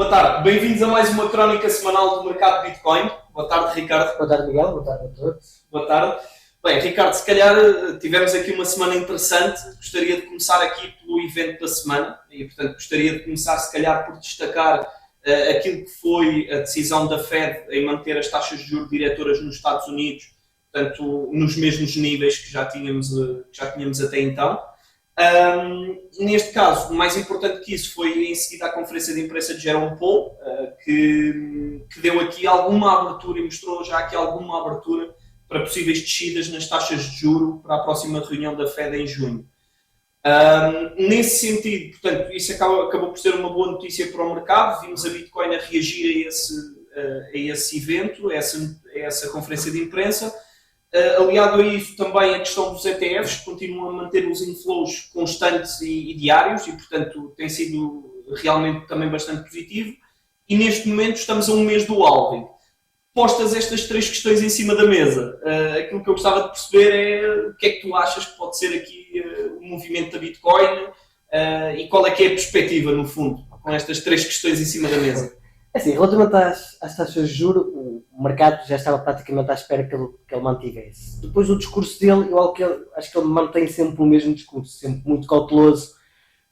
Boa tarde, bem-vindos a mais uma crónica semanal do mercado Bitcoin. Boa tarde, Ricardo. Boa tarde, Miguel. Boa tarde a todos. Boa tarde. Bem, Ricardo, se calhar tivemos aqui uma semana interessante. Gostaria de começar aqui pelo evento da semana e, portanto, gostaria de começar, se calhar, por destacar aquilo que foi a decisão da Fed em manter as taxas de juros diretoras nos Estados Unidos, portanto, nos mesmos níveis que já tínhamos até então. Neste caso, mais importante que isso foi em seguida a conferência de imprensa de Jerome Powell, que deu aqui alguma abertura e mostrou já aqui alguma abertura para possíveis descidas nas taxas de juro para a próxima reunião da Fed em junho. Nesse sentido, portanto, isso acabou por ser uma boa notícia para o mercado. Vimos a Bitcoin a reagir a esse evento, a essa conferência de imprensa. Aliado a isso também a questão dos ETFs, que continuam a manter os inflows constantes e diários e, portanto, tem sido realmente também bastante positivo. E neste momento estamos a um mês do halving. Postas estas três questões em cima da mesa, aquilo que eu gostava de perceber é o que é que tu achas que pode ser aqui o movimento da Bitcoin e qual é que é a perspectiva, no fundo, com estas três questões em cima da mesa. Assim, relativamente às taxas de juros, o mercado já estava praticamente à espera que ele mantivesse. Depois o discurso dele, acho que ele mantém sempre o mesmo discurso, sempre muito cauteloso,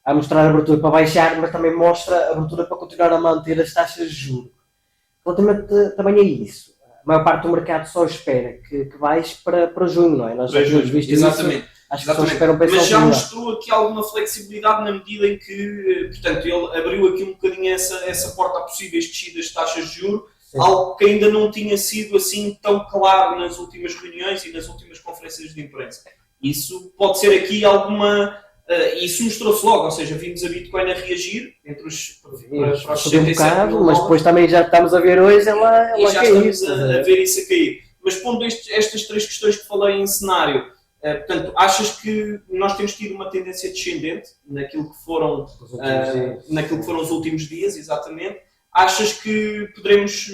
a mostrar a abertura para baixar, mas também mostra a abertura para continuar a manter as taxas de juros. Relativamente também a isso, a maior parte do mercado só espera que baixe para junho, não é? Nós já temos visto exatamente. Isso, acho que só esperam para mas já mostrou aqui alguma flexibilidade na medida em que, portanto, ele abriu aqui um bocadinho essa porta a possíveis descidas de taxas de juros, algo que ainda não tinha sido assim tão claro nas últimas reuniões e nas últimas conferências de imprensa. Isso pode ser aqui alguma... isso mostrou-se logo, ou seja, vimos a Bitcoin a reagir entre os 67 mil, mas depois também já estamos a ver hoje ela e já estamos a ver isso a cair. Mas pondo estas três questões que falei em cenário, portanto, achas que nós temos tido uma tendência descendente naquilo que foram os últimos dias, exatamente? Achas que poderemos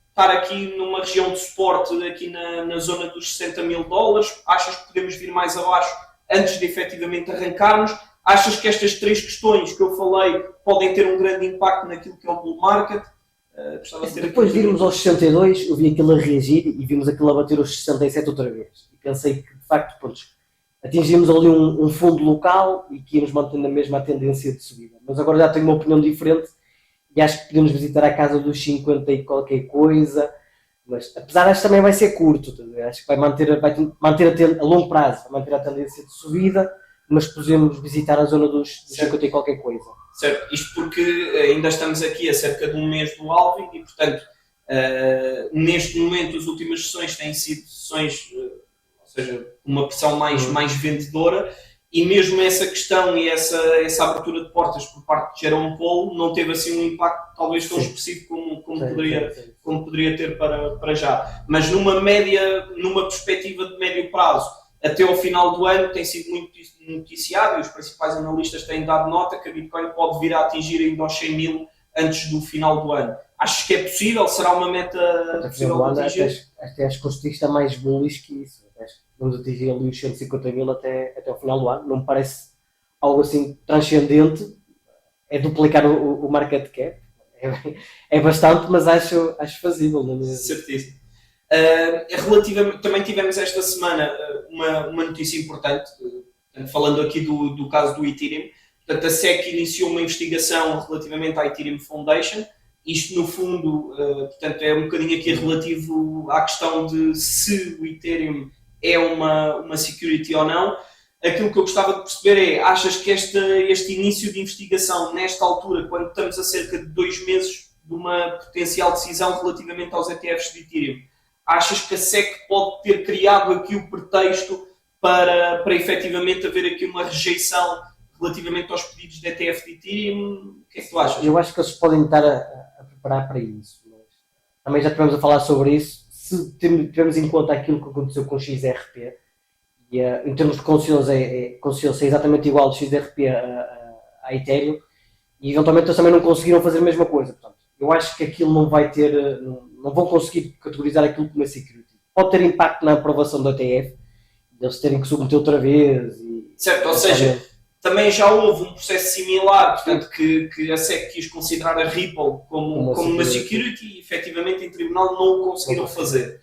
estar aqui numa região de suporte aqui na zona dos 60 mil dólares? Achas que podemos vir mais abaixo antes de efetivamente arrancarmos? Achas que estas três questões que eu falei podem ter um grande impacto naquilo que é o bull market? Depois de irmos aos 62, eu vi aquilo a reagir e vimos aquilo a bater os 67 outra vez. E pensei que, de facto, atingimos ali um fundo local e que íamos mantendo a mesma tendência de subida. Mas agora já tenho uma opinião diferente e acho que podemos visitar a casa dos 50 e qualquer coisa. Mas, apesar disto também vai ser curto, acho que vai manter a longo prazo, vai manter a tendência de subida, mas podemos visitar a zona dos 50 e qualquer coisa. Certo, isto porque ainda estamos aqui a cerca de um mês do halving e, portanto, neste momento as últimas sessões têm sido sessões, ou seja, uma pressão mais vendedora, e mesmo essa questão e essa abertura de portas por parte de Jerome Powell não teve assim um impacto talvez tão expressivo como poderia ter para já. Mas numa perspectiva de médio prazo, até ao final do ano tem sido muito noticiado e os principais analistas têm dado nota que a Bitcoin pode vir a atingir ainda aos 100 mil antes do final do ano. Achas que é possível? Será uma meta possível de atingir? Acho que o Steve está mais bullish que isso. Acho que vamos atingir ali os 150 mil até ao final do ano. Não me parece algo assim transcendente. É duplicar o market cap. É bastante, mas acho fazível. Não é? Certíssimo. Também tivemos esta semana uma notícia importante, falando aqui do caso do Ethereum. Portanto, a SEC iniciou uma investigação relativamente à Ethereum Foundation. Isto, no fundo, portanto, é um bocadinho aqui relativo à questão de se o Ethereum é uma security ou não. Aquilo que eu gostava de perceber é, achas que este início de investigação, nesta altura, quando estamos a cerca de 2 meses de uma potencial decisão relativamente aos ETFs de Ethereum, achas que a SEC pode ter criado aqui o pretexto para efetivamente haver aqui uma rejeição relativamente aos pedidos de ETF de Ethereum? O que é que tu achas? Eu acho que eles podem estar a preparar para isso. Mas também já estivemos a falar sobre isso. Se tivermos em conta aquilo que aconteceu com o XRP, e em termos de consciência é exatamente igual do XRP a Ethereum, e eventualmente eles também não conseguiram fazer a mesma coisa. Portanto, eu acho que aquilo não vai ter, não vão conseguir categorizar aquilo como uma security. Pode ter impacto na aprovação do ETF, eles terem que submeter outra vez. Certo, ou seja, Também já houve um processo similar, portanto, que a SEC quis considerar a Ripple como uma security e, efetivamente, em tribunal não o conseguiram fazer.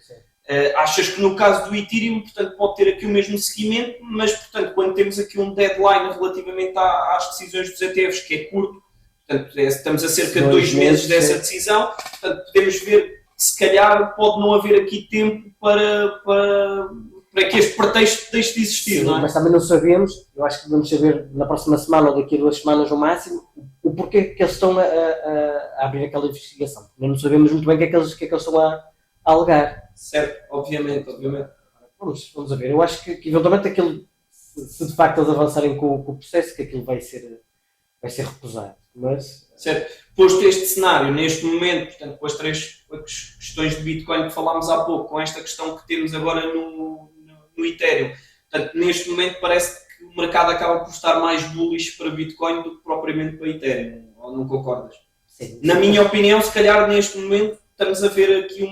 Achas que no caso do Ethereum, portanto, pode ter aqui o mesmo seguimento, mas, portanto, quando temos aqui um deadline relativamente às decisões dos ETFs, que é curto, portanto, estamos a cerca de 2 meses dessa decisão, portanto, podemos ver que, se calhar, pode não haver aqui tempo para que este pretexto deixe de existir, sim, não é? Mas também não sabemos, eu acho que vamos saber na próxima semana ou daqui a 2 semanas no máximo, o porquê que eles estão a abrir aquela investigação. Não sabemos muito bem o que é que eles estão a alegar. Certo, obviamente. Vamos a ver. Eu acho que eventualmente aquilo, se de facto eles avançarem com o processo, que aquilo vai ser recusado. Mas... Certo. Posto este cenário, neste momento, portanto, com as 3 questões de Bitcoin que falámos há pouco, com esta questão que temos agora no Ethereum, portanto, neste momento parece que o mercado acaba por estar mais bullish para Bitcoin do que propriamente para Ethereum, ou não concordas? Sim. Na minha opinião, se calhar neste momento estamos a ver aqui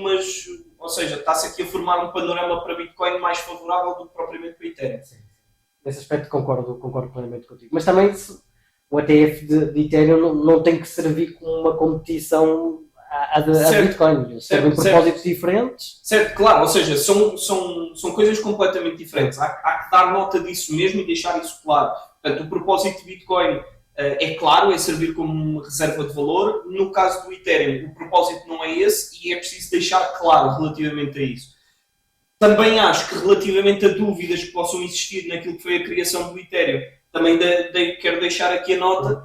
ou seja, está-se aqui a formar um panorama para Bitcoin mais favorável do que propriamente para Ethereum. Sim. Nesse aspecto concordo plenamente contigo. Mas também o ETF de Ethereum não tem que servir como uma competição a Bitcoin. Eles servem propósitos diferentes. Certo, claro, ou seja, são coisas completamente diferentes. Há que dar nota disso mesmo e deixar isso claro. Portanto, o propósito de Bitcoin é claro, é servir como uma reserva de valor. No caso do Ethereum, o propósito não é esse e é preciso deixar claro relativamente a isso. Também acho que relativamente a dúvidas que possam existir naquilo que foi a criação do Ethereum, também quero deixar aqui a nota,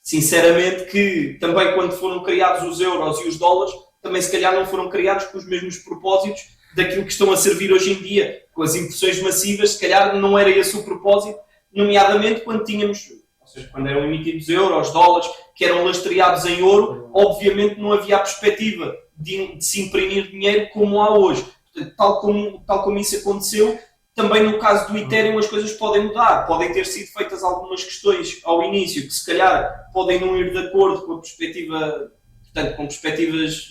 sinceramente, que também quando foram criados os euros e os dólares, também se calhar não foram criados com os mesmos propósitos daquilo que estão a servir hoje em dia, com as impressões massivas, se calhar não era esse o propósito, nomeadamente quando tínhamos, ou seja, quando eram emitidos euros, dólares, que eram lastreados em ouro, obviamente não havia a perspectiva de se imprimir dinheiro como há hoje. Portanto, tal como isso aconteceu, também no caso do Ethereum as coisas podem mudar, podem ter sido feitas algumas questões ao início que se calhar podem não ir de acordo com a perspectiva, portanto, com perspectivas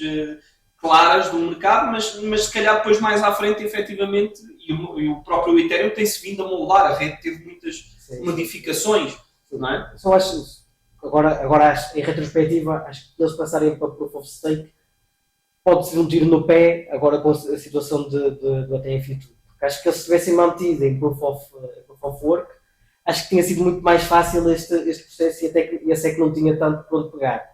claras do mercado, mas se calhar depois mais à frente, efetivamente, e o próprio Ethereum tem-se vindo a moldar, a rede teve muitas modificações, não é? Só acho, agora em retrospectiva, acho que eles passarem para Proof of Stake pode ser um tiro no pé agora com a situação do ETF e tudo. Porque acho que eles se tivessem mantido em Proof of Work, acho que tinha sido muito mais fácil este processo e a SEC não tinha tanto por onde pegar.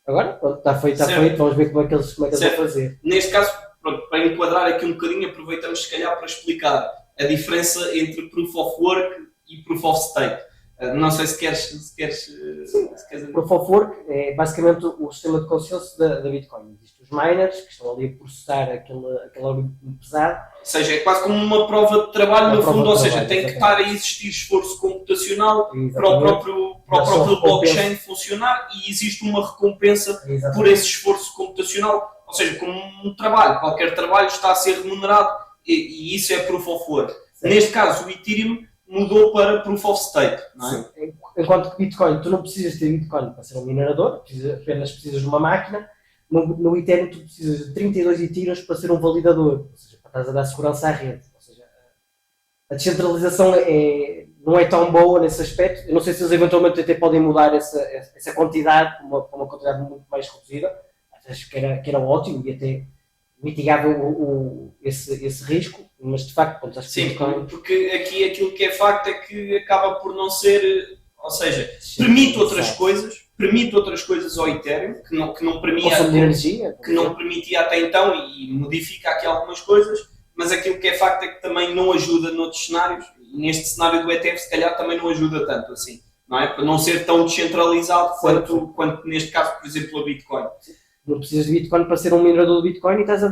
Agora, pronto, está feito, vamos ver como é que eles vão fazer. Neste caso, pronto, para enquadrar aqui um bocadinho, aproveitamos se calhar para explicar a diferença entre Proof of Work e Proof of Stake. Não sei se queres Proof of Work é basicamente o sistema de consenso da Bitcoin. Existem os miners que estão ali a processar aquele algoritmo pesado. Ou seja, é quase como uma prova de trabalho, no fundo, ou seja, tem que estar a existir esforço computacional para o próprio blockchain funcionar e existe uma recompensa por esse esforço computacional. Ou seja, como um trabalho, qualquer trabalho está a ser remunerado e isso é Proof of Work. Neste caso, o Ethereum mudou para Proof of Stake, não é? Sim. Enquanto que Bitcoin, tu não precisas ter Bitcoin para ser um minerador, apenas precisas de uma máquina. No Ethereum tu precisas de 32 Ethereums para ser um validador, ou seja, para estás a dar segurança à rede. Ou seja, a descentralização não é tão boa nesse aspecto. Eu não sei se eles eventualmente até podem mudar essa quantidade para uma quantidade muito mais reduzida. Acho que era ótimo e até mitigava esse risco, mas de facto, acho que sim, porque aqui aquilo que é facto é que acaba por não ser, ou seja, permite outras coisas ao Ethereum que não permitia até então e modifica aqui algumas coisas, mas aquilo que é facto é que também não ajuda noutros cenários e neste cenário do ETF se calhar também não ajuda tanto assim, não é? Para não ser tão descentralizado quanto neste caso, por exemplo, a Bitcoin. Não precisas de Bitcoin para ser um minerador de Bitcoin e estás a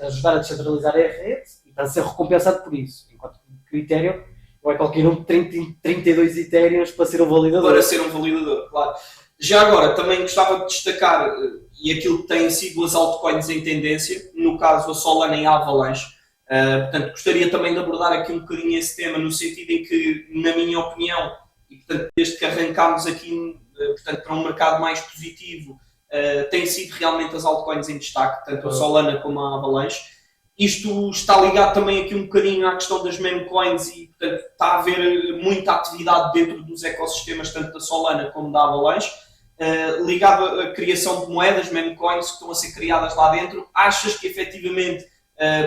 ajudar a descentralizar a rede e estás a ser recompensado por isso. Enquanto que o Ethereum não é qualquer um de 32 Ethereums para ser um validador. Para ser um validador, claro. Já agora, também gostava de destacar, e aquilo que têm sido as altcoins em tendência, no caso a Solana e a Avalanche. Portanto, gostaria também de abordar aqui um bocadinho esse tema, no sentido em que, na minha opinião, e portanto, desde que arrancámos aqui portanto, para um mercado mais positivo, têm sido realmente as altcoins em destaque, tanto a Solana como a Avalanche, Isto está ligado também aqui um bocadinho à questão das meme coins e, portanto, está a haver muita atividade dentro dos ecossistemas, tanto da Solana como da Avalanche, ligado à criação de moedas, meme coins, que estão a ser criadas lá dentro. Achas que, efetivamente,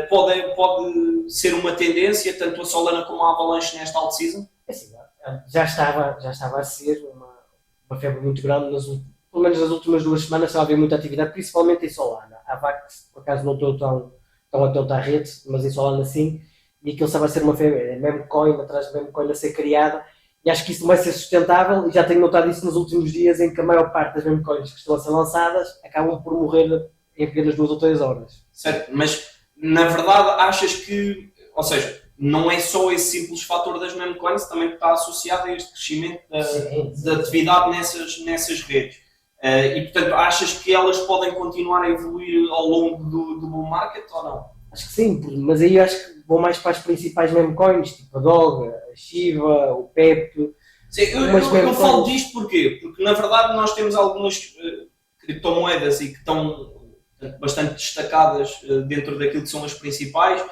pode ser uma tendência, tanto a Solana como a Avalanche nesta alt-season? Assim, já estava a ser uma febre muito grande, pelo menos nas últimas 2 semanas estava a haver muita atividade, principalmente em Solana. A Vax, por acaso, não estou tão atento à rede, mas em Solana sim, e aquilo estava a ser uma febre, meme coin atrás de meme coin a ser criada, e acho que isso não vai ser sustentável, e já tenho notado isso nos últimos dias, em que a maior parte das meme coins que estão a ser lançadas acabam por morrer em apenas 2 ou 3 horas. Certo, mas na verdade achas que, ou seja, não é só esse simples fator das meme coins, também está associado a este crescimento da atividade nessas redes. E portanto, achas que elas podem continuar a evoluir ao longo do bull market ou não? Acho que sim, mas aí acho que vou mais para as principais meme coins, tipo a Dog, a Shiba, o Pepe. Sim, eu falo disto porquê? Porque na verdade nós temos algumas criptomoedas e que estão bastante destacadas dentro daquilo que são as principais.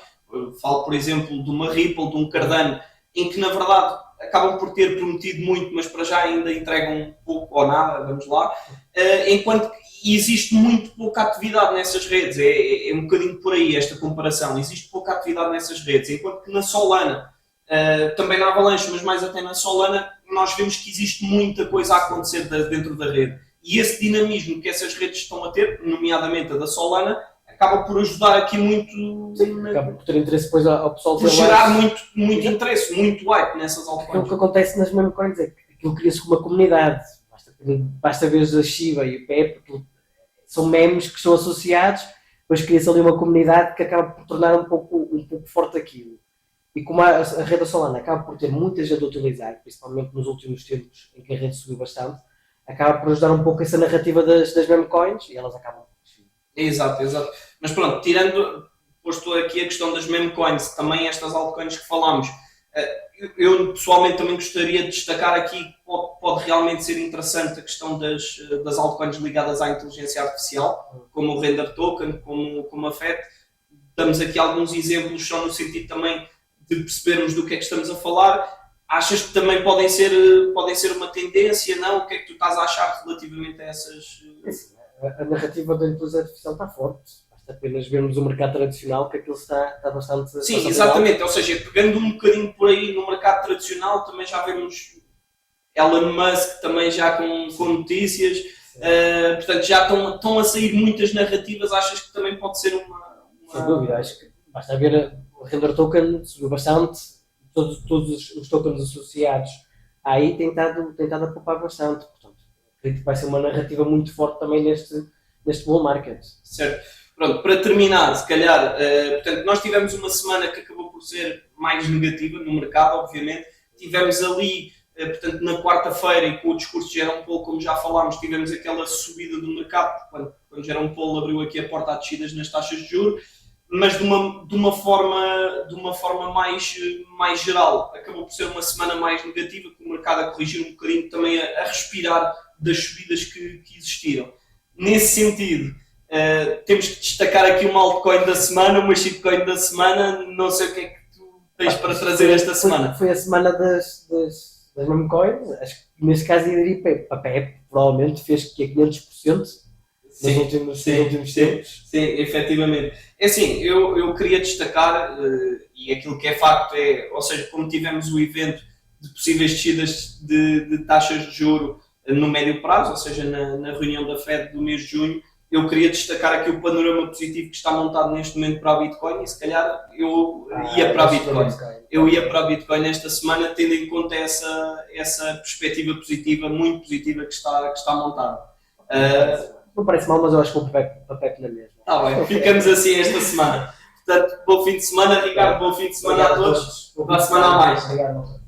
Falo, por exemplo, de uma Ripple, de um Cardano, em que na verdade acabam por ter prometido muito, mas para já ainda entregam pouco ou nada, vamos lá. Enquanto existe muito pouca atividade nessas redes, é um bocadinho por aí esta comparação, existe pouca atividade nessas redes, enquanto que na Solana, também na Avalanche, mas mais até na Solana, nós vemos que existe muita coisa a acontecer dentro da rede. E esse dinamismo que essas redes estão a ter, nomeadamente a da Solana, acaba por ajudar aqui muito. Sim, acaba por ter interesse depois ao pessoal por gerar muito interesse, muito hype nessas altcoins. Aquilo que acontece nas meme coins é que aquilo cria-se como uma comunidade. Basta ver a Shiba e o Pepe, são memes que são associados, depois cria-se ali uma comunidade que acaba por tornar um pouco forte aquilo. E como a rede da Solana acaba por ter muita gente a utilizar, principalmente nos últimos tempos em que a rede subiu bastante, acaba por ajudar um pouco essa narrativa das meme coins e elas acabam por crescer. Exato. Mas pronto, posto aqui a questão das meme coins, também estas altcoins que falámos, eu pessoalmente também gostaria de destacar aqui que pode realmente ser interessante a questão das altcoins ligadas à inteligência artificial, como o Render Token, como a FET. Damos aqui alguns exemplos só no sentido também de percebermos do que é que estamos a falar. Achas que também podem ser uma tendência, não? O que é que tu estás a achar relativamente a essas... A narrativa da inteligência artificial está forte. Basta apenas vermos o mercado tradicional, que aquilo está bastante... Sim, bastante exatamente. alto. Ou seja, pegando um bocadinho por aí no mercado tradicional, também já vemos Elon Musk também já com notícias. Portanto, já estão a sair muitas narrativas. Achas que também pode ser uma... Sem dúvida. Acho que basta ver o Render Token, subiu bastante. Todos os tokens associados aí têm estado a poupar bastante. Portanto, acredito que vai ser uma narrativa muito forte também neste bull market. Certo. Pronto, para terminar, se calhar, portanto, nós tivemos uma semana que acabou por ser mais negativa no mercado, obviamente. Tivemos ali, portanto, na quarta-feira, e com o discurso de Jerome Powell, como já falámos, tivemos aquela subida do mercado, quando Jerome Powell abriu aqui a porta a descidas nas taxas de juros, mas de uma forma mais geral. Acabou por ser uma semana mais negativa, com o mercado a corrigir um bocadinho, também a respirar das subidas que existiram. Nesse sentido, temos que destacar aqui uma altcoin da semana, uma shitcoin da semana. Não sei o que é que tu tens para trazer esta semana. Foi a semana das meme coins. Acho que neste caso eu diria a Pepe, provavelmente fez que 500% nos últimos tempos. Sim, efetivamente. É assim, eu queria destacar, e aquilo que é facto é, ou seja, como tivemos o evento de possíveis descidas de taxas de juro no médio prazo, ou seja, na reunião da Fed do mês de junho, eu queria destacar aqui o panorama positivo que está montado neste momento para a Bitcoin, e se calhar eu ia para a Bitcoin. Eu ia para a Bitcoin esta semana, tendo em conta essa perspectiva positiva, muito positiva que está montada. Não parece mal, mas eu acho que vou para a Pepe na mesma. Está bem, ficamos assim esta semana. Portanto, bom fim de semana, Ricardo, bom fim de semana a todos. Boa semana a mais. Obrigado.